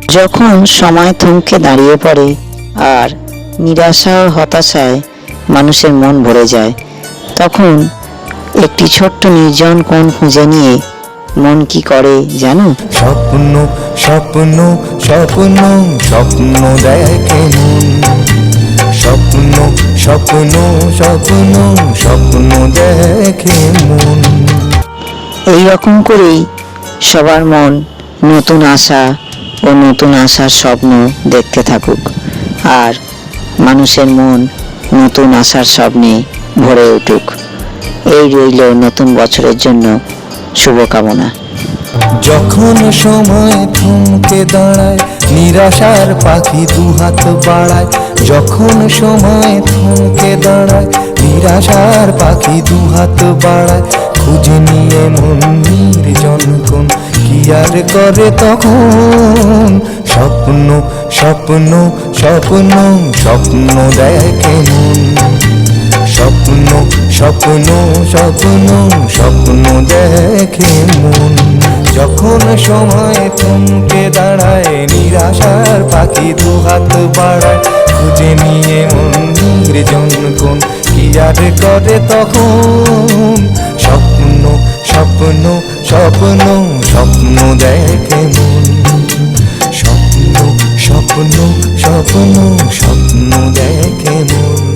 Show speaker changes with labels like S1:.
S1: যখন সময় থমকে দাঁড়িয়ে পড়ে আর নিরাশা ও হতাশায় মানুষের মন ভরে যায়, তখন একটি ছোট্ট নির্জন কোণ খুঁজে নিয়ে মন কি করে জানো?
S2: স্বপ্ন স্বপ্ন স্বপ্ন স্বপ্ন দেখে মন, স্বপ্ন স্বপ্ন স্বপ্ন স্বপ্ন দেখে মন।
S1: এই রকম করেই সবার মন নতুন আশা ও নতুন আশার স্বপ্ন দেখতে থাকুক, আর মানুষের মন নতুন আশার স্বপ্নে ভরে উঠুক। এই রইল নতুন বছরের জন্য শুভকামনা।
S2: যখন সময় থমকে দাঁড়ায়, নিরাশার পাখি দুহাত বাড়ায়। যখন সময় থমকে দাঁড়ায়, নিরাশার পাখি দুহাত বাড়ায়। খুঁজে নিয়ে মন নির্জন কোণ কি আর করে তখন। স্বপ্ন স্বপ্ন স্বপ্ন স্বপ্ন দেখে মন, স্বপ্ন স্বপ্ন স্বপ্ন স্বপ্ন দেখে মন। যখন সময় থমকে দাঁড়ায়, নিরাশার পাখি দুহাত বাড়ায়। খুঁজে নিয়ে মন নির্জন কোণ কি আর করে তখন। স্বপ্ন স্বপ্ন স্বপ্ন স্বপ্ন দেখে মন, স্বপ্ন স্বপ্ন স্বপ্ন স্বপ্ন দেখে মন।